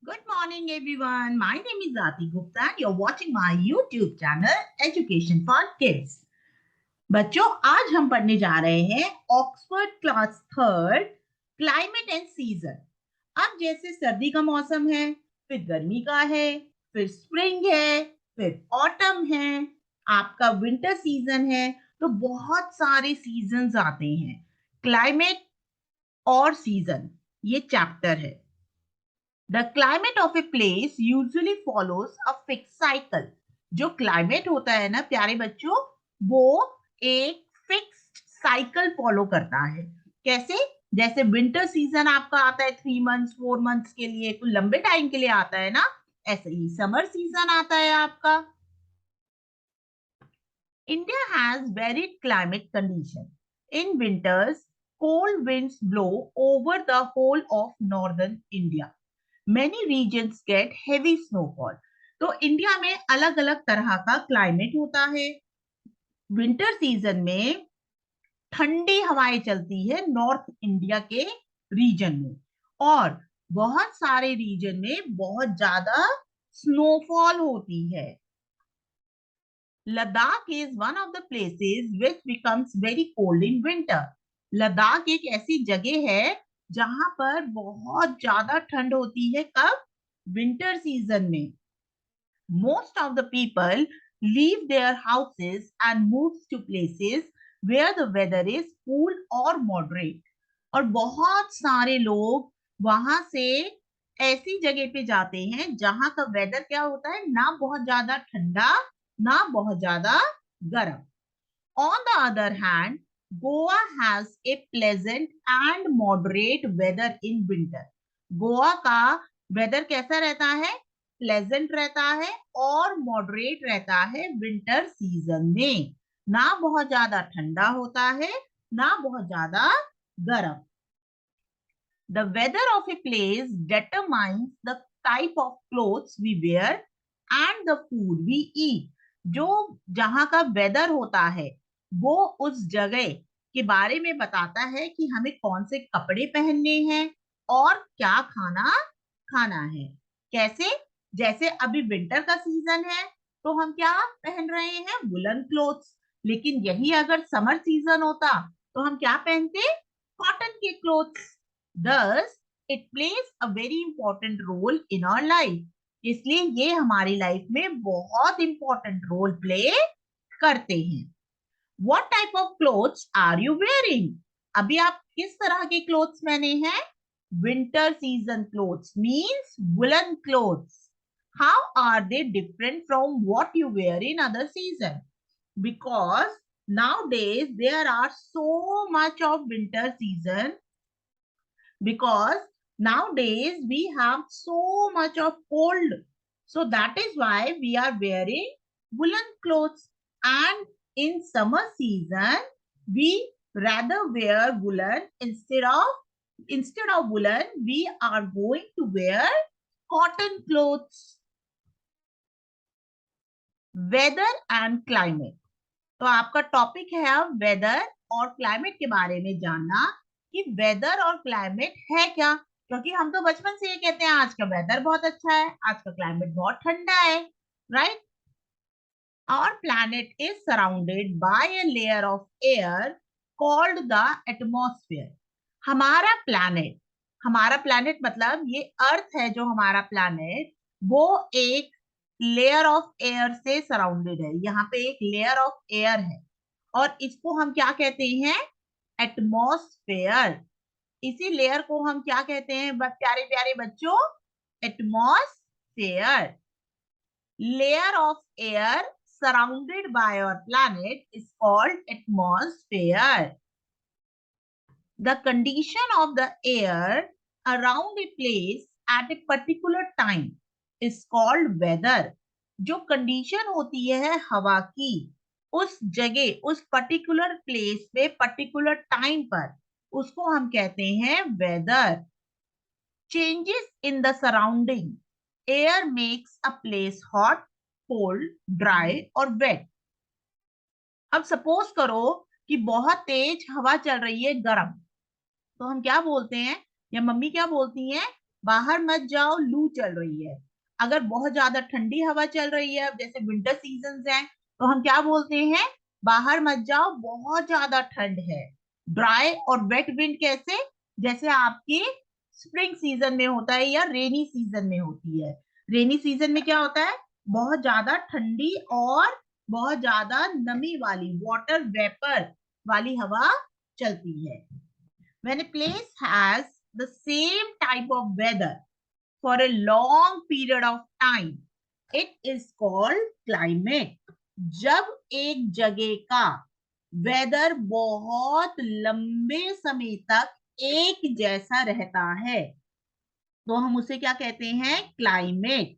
Good morning, everyone. My name is Aati Gupta and you're watching my YouTube channel Education for Kids. बच्चों, आज हम पढ़ने जा रहे हैं Oxford class third climate and season. अब जैसे सर्दी का मौसम है, फिर गर्मी का है, फिर स्प्रिंग है, फिर ऑटम है, आपका विंटर सीजन है, तो बहुत सारे सीजन्स आते हैं। क्लाइमेट और सीजन ये चैप्टर है। The climate of a place usually follows a fixed cycle. जो क्लाइमेट होता है ना प्यारे बच्चों, वो एक फिक्स्ड साइकिल फॉलो करता है। कैसे? जैसे विंटर सीजन आपका आता है 3 मंथ्स 4 मंथ्स के लिए, कुछ लंबे टाइम के लिए आता है ना, ऐसे ही समर सीजन आता है आपका। India has varied climate condition. In winters, cold winds blow over the whole of northern India. Many regions get heavy snowfall. तो इंडिया में अलग अलग तरह का क्लाइमेट होता है। विंटर सीजन में ठंडी हवाएं चलती है नॉर्थ इंडिया के रीजन में, और बहुत सारे रीजन में बहुत ज्यादा स्नोफॉल होती है। Ladakh is one of the places which becomes very cold in winter. Ladakh एक ऐसी जगह है जहां पर बहुत ज्यादा ठंड होती है। कब? विंटर सीजन में। Most of the people leave their houses and moves to places where the weather is cool or moderate. और बहुत सारे लोग वहां से ऐसी जगह पे जाते हैं जहां का वेदर क्या होता है, ना बहुत ज्यादा ठंडा ना बहुत ज्यादा गर्म। On the other hand, Goa has a pleasant and moderate weather in winter. Goa का वेदर कैसा रहता है? प्लेजेंट रहता है और मॉडरेट रहता है विंटर सीजन में। ना बहुत ज्यादा ठंडा होता है ना बहुत ज्यादा गर्म। The weather of a place determines the type of clothes we wear and the food we eat. जो जहां का वेदर होता है वो उस जगह के बारे में बताता है कि हमें कौन से कपड़े पहनने हैं और क्या खाना खाना है। कैसे? जैसे अभी विंटर का सीजन है तो हम क्या पहन रहे हैं? Woollen clothes. लेकिन यही अगर समर सीजन होता तो हम क्या पहनते? कॉटन के clothes. Thus, it plays a very important role in our life. इसलिए ये हमारी लाइफ में बहुत इंपॉर्टेंट रोल प्ले करते हैं। What type of clothes are you wearing? अभी आप किस तरह के क्लोथ्स पहने हैं? Winter season clothes means woolen clothes. How are they different from what you wear in other season? Because nowadays there are so much of winter season, because nowadays we have so much of cold, so that is why we are wearing woolen clothes. And in summer season we rather wear woolen instead of woolen we are going to wear cotton clothes. Weather and climate. तो आपका topic है अब weather और climate के बारे में जानना कि वेदर और क्लाइमेट है क्या। क्योंकि हम तो बचपन से ये कहते हैं आज का वेदर बहुत अच्छा है, आज का क्लाइमेट बहुत ठंडा है, right? Our planet is surrounded by a layer of air called the atmosphere. हमारा प्लैनेट मतलब ये अर्थ है, जो हमारा प्लैनेट वो एक लेयर ऑफ एयर से सराउंडेड है। यहाँ पे एक लेयर ऑफ एयर है और इसको हम क्या कहते हैं? एटमॉस्फेयर। इसी लेयर को हम क्या कहते हैं प्यारे प्यारे बच्चों? Atmosphere. Layer of air surrounded by our planet is called atmosphere. The condition of the air around a place at a particular time is called weather. जो कंडीशन होती है हवा की उस जगह, उस पर्टिकुलर प्लेस पे पर्टिकुलर टाइम पर, उसको हम कहते हैं weather. Changes in the surrounding air makes a place hot, cold, dry or wet. अब सपोज करो कि बहुत तेज हवा चल रही है, गर्म, तो हम क्या बोलते हैं या मम्मी क्या बोलती हैं? बाहर मत जाओ, लू चल रही है। अगर बहुत ज्यादा ठंडी हवा चल रही है, जैसे विंटर सीजन है, तो हम क्या बोलते हैं? बाहर मत जाओ, बहुत ज्यादा ठंड है। ड्राई और वेट विंड कैसे? जैसे आपके स्प्रिंग सीजन में होता है या रेनी सीजन में होती है। रेनी सीजन में क्या होता है? बहुत ज्यादा ठंडी और बहुत ज्यादा नमी वाली, वाटर वेपर वाली हवा चलती है। When a place has the same type of weather for a long period of time, it is called climate. जब एक जगह का वेदर बहुत लंबे समय तक एक जैसा रहता है, तो हम उसे क्या कहते हैं? क्लाइमेट।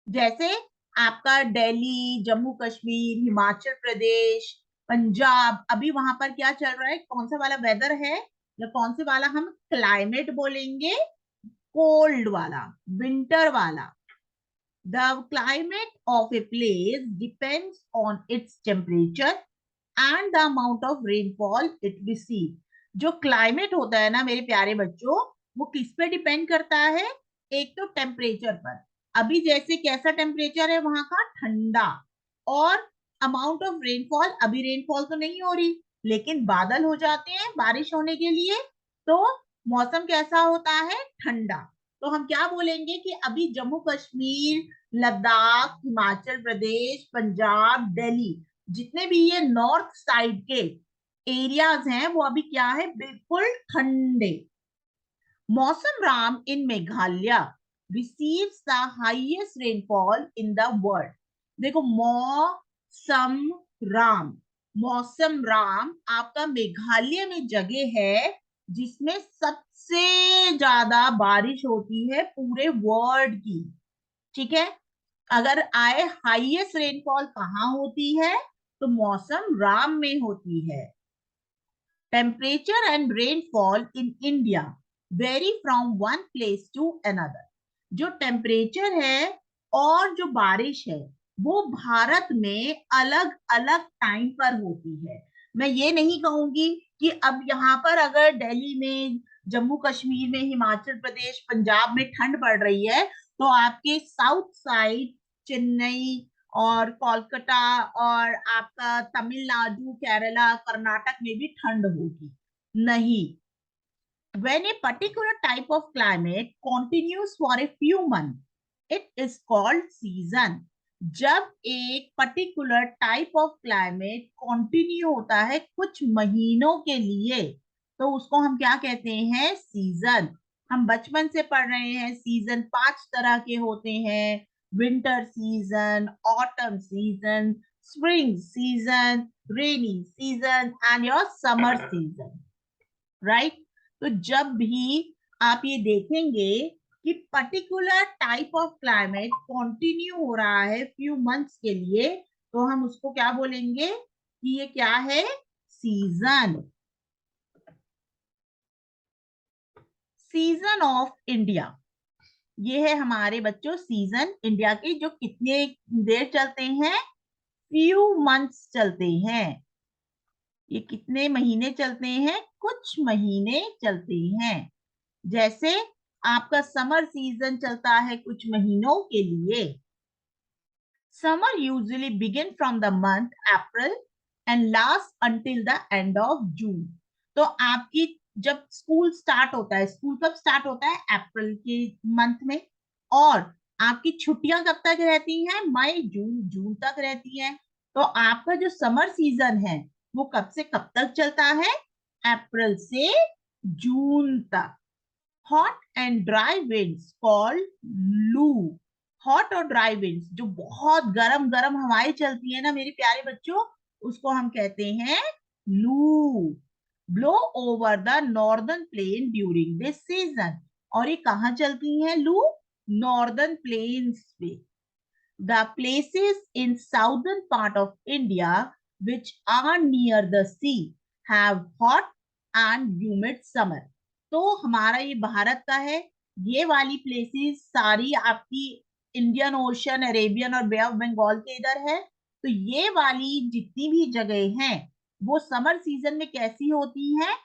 जैसे आपका दिल्ली, जम्मू कश्मीर, हिमाचल प्रदेश, पंजाब, अभी वहां पर क्या चल रहा है? कौन सा वाला वेदर है, या कौन से वाला हम क्लाइमेट बोलेंगे? कोल्ड वाला, विंटर वाला। The climate of a place depends on its temperature and the amount of rainfall it receives. जो क्लाइमेट होता है ना मेरे प्यारे बच्चों, वो किस पे डिपेंड करता है? एक तो टेम्परेचर पर। अभी जैसे कैसा टेम्परेचर है वहां का? ठंडा। और अमाउंट ऑफ रेनफॉल, अभी रेनफॉल तो नहीं हो रही, लेकिन बादल हो जाते हैं बारिश होने के लिए, तो मौसम कैसा होता है? ठंडा। तो हम क्या बोलेंगे कि अभी जम्मू कश्मीर, लद्दाख, हिमाचल प्रदेश, पंजाब, दिल्ली, जितने भी ये नॉर्थ साइड के एरियाज हैं, वो अभी क्या है? बिल्कुल ठंडे। मौसम राम इन Meghalaya receives the highest rainfall in the world. देखो, मौसम राम, मौसम राम आपका मेघालय में जगह है जिसमें सबसे ज्यादा बारिश होती है पूरे वर्ल्ड की। ठीक है? अगर आए हाईएस्ट रेनफॉल कहाँ होती है? तो मौसम राम में होती है। Temperature and rainfall in India vary from one place to another. जो टेम्परेचर है और जो बारिश है, वो भारत में अलग अलग टाइम पर होती है। मैं ये नहीं कहूंगी कि अब यहाँ पर अगर दिल्ली में, जम्मू कश्मीर में, हिमाचल प्रदेश, पंजाब में ठंड पड़ रही है, तो आपके साउथ साइड, चेन्नई और कोलकाता और आपका तमिलनाडु, केरला, कर्नाटक में भी ठंड होगी। नहीं। When a particular type of climate continues for a few months, it is called season. जब एक particular type of climate continue होता है कुछ महीनों के लिए, तो उसको हम क्या कहते हैं? सीजन। हम बचपन से पढ़ रहे हैं, सीजन 5 तरह के होते हैं: winter season, autumn season, spring season, rainy season and your summer season. Right? तो जब भी आप ये देखेंगे कि particular type of climate continue हो रहा है फ्यू मंथ्स के लिए, तो हम उसको क्या बोलेंगे? कि ये क्या है? सीजन। सीजन ऑफ इंडिया, ये है हमारे बच्चों सीजन इंडिया के, जो कितने देर चलते हैं? फ्यू मंथ्स चलते हैं। ये कितने महीने चलते हैं? कुछ महीने चलते हैं। जैसे आपका समर सीजन चलता है कुछ महीनों के लिए। Summer usually begin from the month April and last until the end of June. तो आपकी जब स्कूल स्टार्ट होता है, स्कूल कब स्टार्ट होता है? अप्रैल के मंथ में। और आपकी छुट्टियां कब तक रहती हैं? मई, जून, जून तक रहती हैं। तो आपका जो समर सीजन है वो कब से कब तक चलता है? अप्रैल से जून तक। Hot and dry winds called लू। हॉट और ड्राई विंड्स, जो बहुत गरम गरम हवाएं चलती है ना मेरे प्यारे बच्चों, उसको हम कहते हैं लू। Blow over the northern plain during this season. और ये कहाँ चलती हैं लू? नॉर्दर्न प्लेन्स पे। The places in southern part of India which are near the sea have hot and humid summer. तो हमारा ये भारत का है, ये वाली प्लेसेस सारी आपकी इंडियन ओशन, अरेबियन और बे ऑफ बंगाल के इधर है। तो ये वाली जितनी भी जगह हैं, वो समर सीजन में कैसी होती हैं?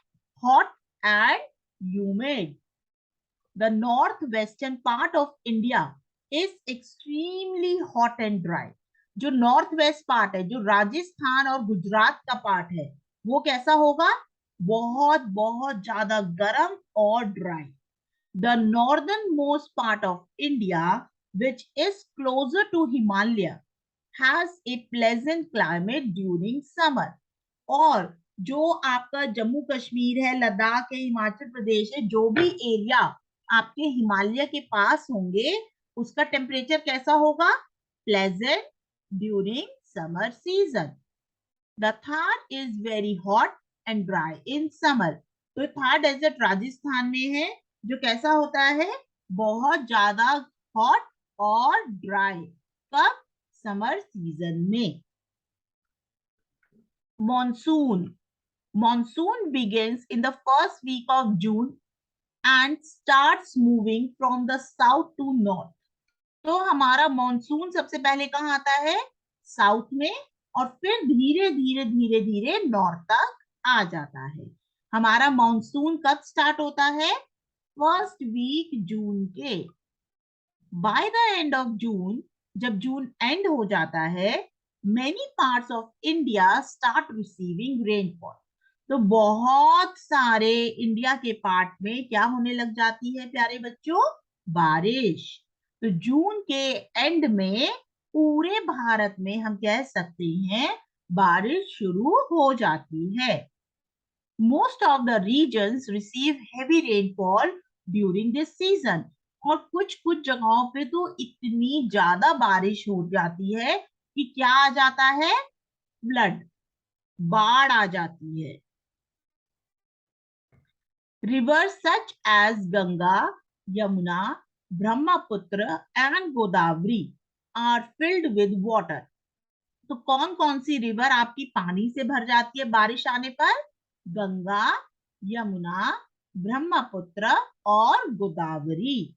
Hot and humid. The northwestern part of India is extremely hot and dry. जो नॉर्थ वेस्ट पार्ट है, जो राजस्थान और गुजरात का पार्ट है, वो कैसा होगा? बहुत बहुत ज्यादा गर्म और dry. The northernmost part of India, which is closer to Himalaya, has a pleasant climate during summer. और जो आपका जम्मू कश्मीर है, लद्दाख है, हिमाचल प्रदेश है, जो भी एरिया आपके हिमालय के पास होंगे, उसका टेम्परेचर कैसा होगा? Pleasant during summer season. The Thar is very hot and dry in summer. तो थार डेजर्ट राजस्थान में है, जो कैसा होता है? बहुत ज्यादा हॉट और ड्राई. कब? समर सीजन में. Monsoon. Monsoon begins in the first week of June and starts moving from the south to north. तो हमारा मॉनसून सबसे पहले कहाँ आता है? साउथ में, और फिर धीरे धीरे धीरे धीरे नॉर्थ तक आ जाता है. हमारा मॉनसून कब स्टार्ट होता है? फर्स्ट वीक जून के. By the end of June, जब जून एंड हो जाता है, many parts of India start receiving rainfall. तो बहुत सारे इंडिया के पार्ट में क्या होने लग जाती है प्यारे बच्चों? बारिश. तो जून के एंड में पूरे भारत में हम कह सकते हैं बारिश शुरू हो जाती है. Most of the regions receive heavy rainfall during this season. और कुछ कुछ जगहों पे तो इतनी ज्यादा बारिश हो जाती है कि क्या आ जाता है? फ्लड, बाढ़ आ जाती है. Rivers such as Ganga, Yamuna, Brahmaputra and Godavari are filled with water. तो कौन कौन सी रिवर आपकी पानी से भर जाती है बारिश आने पर? गंगा, यमुना, ब्रह्मपुत्र और Godavari.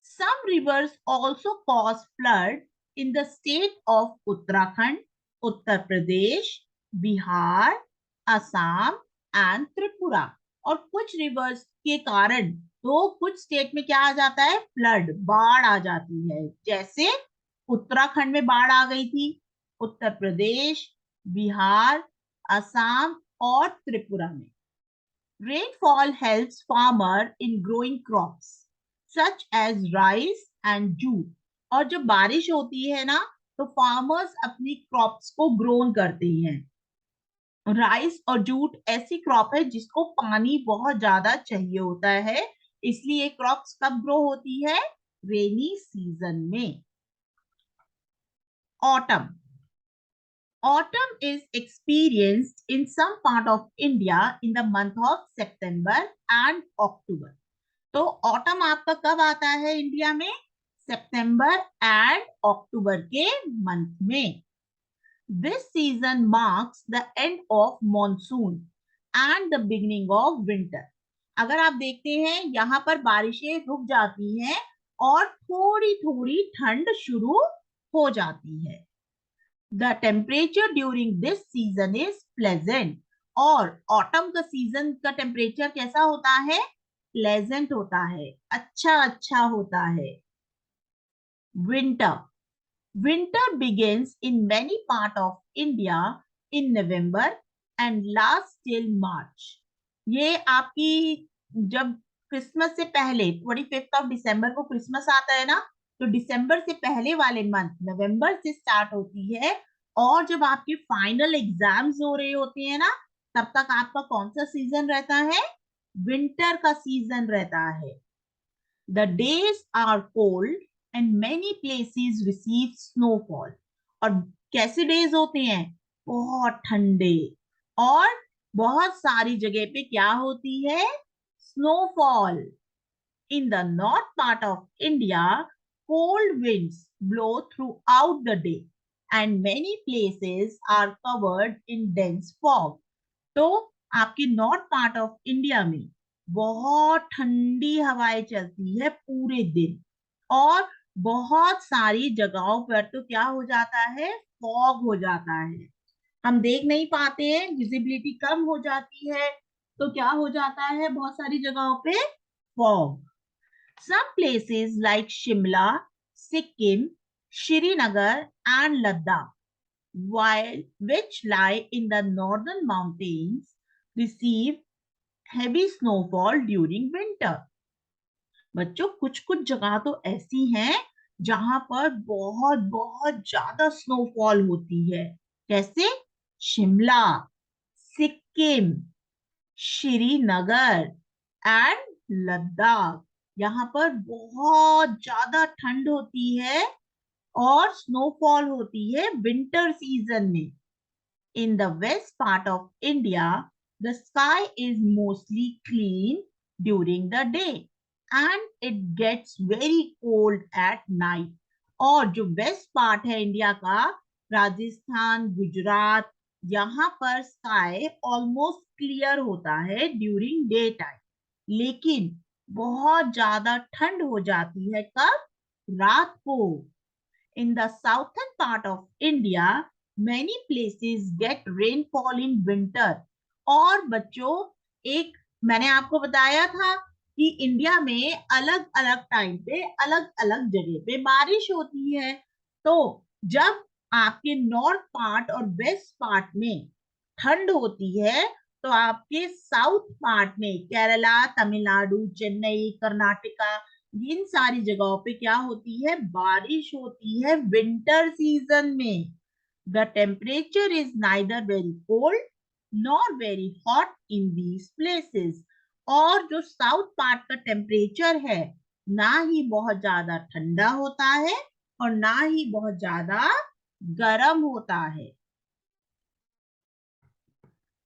Some rivers also cause flood in the state of Uttarakhand, Uttar Pradesh, Bihar, Assam and Tripura. और कुछ रिवर्स के कारण तो कुछ स्टेट में क्या आ जाता है? फ्लड, बाढ़ आ जाती है. जैसे उत्तराखंड में बाढ़ आ गई थी, उत्तर प्रदेश, बिहार, असम और त्रिपुरा में. Rainfall helps farmer in growing crops such as rice and jute. और जब बारिश होती है ना, तो फार्मर्स अपनी क्रॉप्स को ग्रोन करते हैं. राइस और जूट ऐसी क्रॉप है जिसको पानी बहुत ज्यादा चाहिए होता है, इसलिए क्रॉप्स कब ग्रो होती है? रेनी सीजन में. Autumn. Autumn is experienced in some part of India in the month of September and October. तो ऑटम आपका कब आता है इंडिया में? सितंबर एंड अक्टूबर के मंथ में. This season marks the end of monsoon and the beginning of winter. अगर आप देखते हैं यहाँ पर बारिशें रुक जाती हैं और थोड़ी थोड़ी ठंड शुरू हो जाती है. The temperature during this season is pleasant. और ऑटम का सीजन का टेम्परेचर कैसा होता है? प्लेजेंट होता है, अच्छा अच्छा होता है. Winter. Winter begins in many parts of India in November and lasts till March. ये आपकी जब क्रिसमस से पहले 25 दिसंबर को क्रिसमस आता है ना, तो दिसंबर से पहले वाले मंथ नवंबर से स्टार्ट होती है, और जब आपके फाइनल एग्जाम्स हो रहे होते हैं ना, तब तक आपका कौन सा सीजन रहता है? विंटर का सीजन रहता है. The days are cold and many places receive snowfall. और कैसे डेज होते हैं? बहुत ठंडे, और बहुत सारी जगह पे क्या होती है? Snowfall. In the north part of India, cold winds blow throughout the day and many places are covered in dense fog. तो आपके नॉर्थ पार्ट ऑफ इंडिया में बहुत ठंडी हवाएं चलती है पूरे दिन, और बहुत सारी जगहों पर तो क्या हो जाता है? फॉग हो जाता है. हम देख नहीं पाते हैं, विजिबिलिटी कम हो जाती है, तो क्या हो जाता है बहुत सारी जगहों पे? Fog. Some places like Shimla, Sikkim, Srinagar, and Ladakh, which lie in the northern mountains, receive heavy snowfall during winter. बच्चों कुछ कुछ जगह तो ऐसी हैं जहां पर बहुत बहुत ज्यादा स्नोफॉल होती है। कैसे? शिमला, सिक्किम, श्रीनगर एंड लद्दाख, यहाँ पर बहुत ज्यादा ठंड होती है और स्नोफॉल होती है विंटर सीजन में। In the west part of India, the sky is mostly clean during the day and it gets very cold at night. और जो वेस्ट पार्ट है इंडिया का, राजस्थान, गुजरात, यहाँ पर स्काई ऑलमोस्ट क्लियर होता है ड्यूरिंग डे टाइम, लेकिन बहुत ज्यादा ठंड हो जाती है कब? रात को। In the southern part of India, many places get rainfall in winter. और बच्चों, एक मैंने आपको बताया था कि इंडिया में अलग अलग टाइम पे अलग अलग जगह पे बारिश होती है। तो जब आपके नॉर्थ पार्ट और वेस्ट पार्ट में ठंड होती है, तो आपके साउथ पार्ट में केरला, तमिलनाडु, चेन्नई, कर्नाटका, इन सारी जगहों पे क्या होती है? बारिश होती है विंटर सीजन में। The temperature is neither very cold nor very hot in these places. और जो साउथ पार्ट का टेम्परेचर है, ना ही बहुत ज्यादा ठंडा होता है और ना ही बहुत ज्यादा गर्म होता है।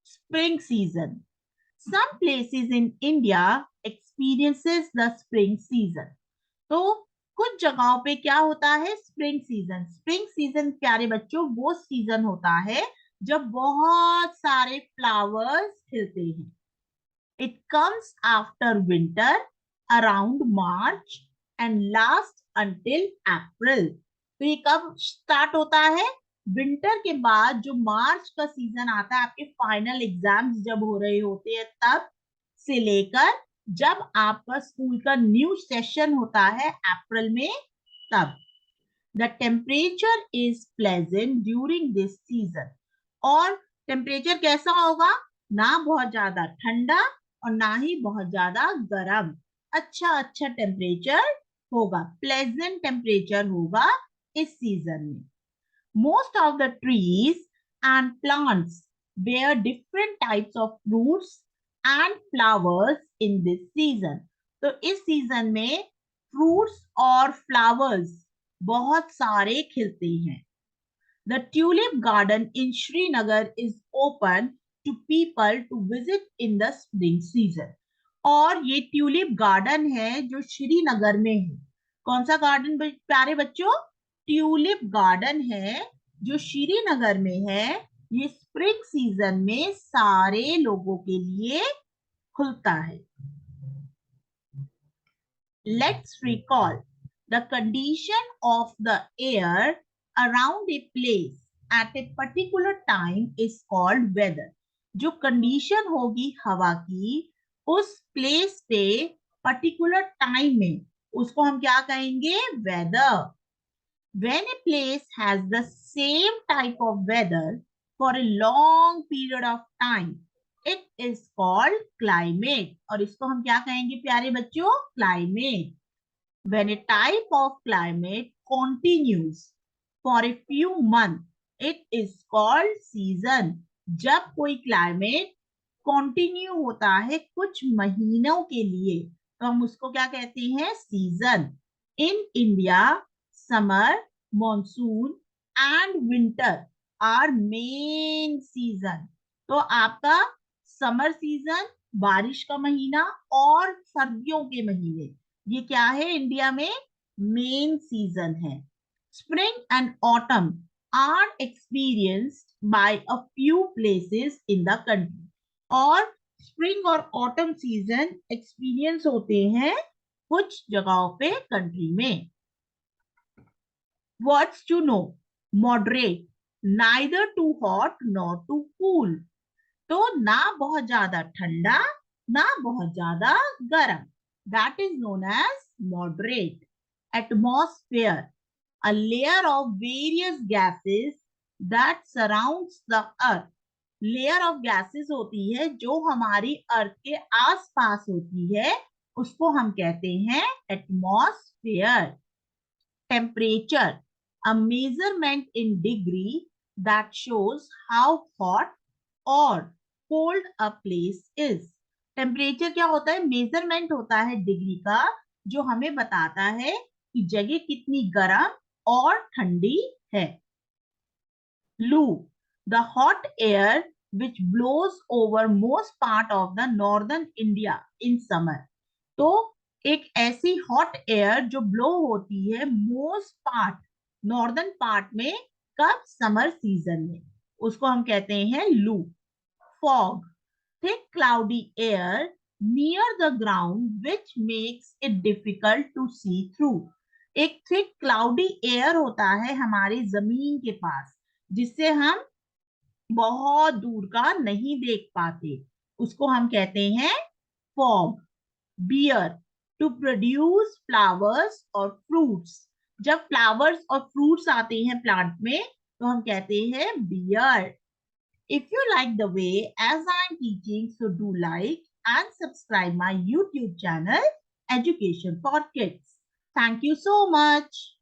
Spring season. Some places in India experiences the spring season. तो कुछ जगहों पे क्या होता है? Spring season. स्प्रिंग सीजन प्यारे बच्चों वो सीजन होता है जब बहुत सारे फ्लावर्स खिलते हैं। It comes after winter around March and last until April. तो ये कब स्टार्ट होता है? विंटर के बाद जो मार्च का सीजन आता है, आपके फाइनल एग्जाम्स जब हो रहे होते हैं तब से लेकर जब आपका स्कूल का न्यू सेशन होता है अप्रैल में, तब। The temperature is pleasant during this season. और टेम्परेचर कैसा होगा? ना बहुत ज्यादा ठंडा और ना ही बहुत ज्यादा गर्म। अच्छा अच्छा टेम्परेचर होगा, प्लेजेंट टेम्परेचर होगा इस सीजन में। Most of the trees and plants bear different types of fruits and flowers in this season. तो इस सीजन में फ्रूट्स और फ्लावर्स बहुत सारे खिलते हैं। The tulip garden in Srinagar is open to people to visit in the spring season. और ये ट्यूलिप गार्डन है जो श्रीनगर में है। कौन सा गार्डन प्यारे बच्चों? ट्यूलिप गार्डन है जो श्रीनगर में है। ये स्प्रिंग सीजन में सारे लोगों के लिए खुलता है। Let's recall the condition of the air around a place at a particular time is called weather. जो कंडीशन होगी हवा की उस प्लेस पे पर्टिकुलर टाइम में, उसको हम क्या कहेंगे? Weather. When a place has the same type of weather for a long period of time, it is called climate. और इसको हम क्या कहेंगे प्यारे बच्चों? Climate. When a type of climate continues for a few months, it is called season. जब कोई climate continue होता है कुछ महीनों के लिए, तो हम उसको क्या कहते हैं? Season. In India, summer, monsoon and winter are main season. तो आपका समर सीजन, बारिश का महीना, और सर्दियों के महीने, ये क्या है इंडिया में? मेन सीजन है। Spring and autumn are experienced by a few places in the country. और स्प्रिंग और ऑटम सीजन एक्सपीरियंस होते हैं कुछ जगहों पे कंट्री में। Words to know: moderate, neither too hot nor too cool. तो ना बहुत ज्यादा ठंडा ना बहुत ज्यादा गर्म, that is known as moderate. Atmosphere, a layer of various gases that surrounds the earth. Layer of gases होती है जो हमारी अर्थ के आसपास होती है, उसको हम कहते हैं atmosphere. Temperature, a measurement in degree that shows how hot or cold a place is. Temperature क्या होता है? मेजरमेंट होता है डिग्री का, जो हमें बताता है कि जगह कितनी गर्म और ठंडी है. लू, the hot air which blows over most part of the northern India in summer. तो एक ऐसी हॉट एयर जो ब्लो होती है मोस्ट पार्ट, नॉर्दर्न पार्ट में, कब? समर सीजन में, उसको हम कहते हैं लू. Fog, thick cloudy air near the ground which makes it difficult to see through. एक thick cloudy air होता है हमारी जमीन के पास, जिससे हम बहुत दूर का नहीं देख पाते, उसको हम कहते हैं fog. Bear, to produce flowers और फ्रूट्स. जब फ्लावर्स और फ्रूट्स आते हैं प्लांट में तो हम कहते हैं bear. If you like the way as I'm teaching, so do like and subscribe my YouTube channel Education for Kids. Thank you so much.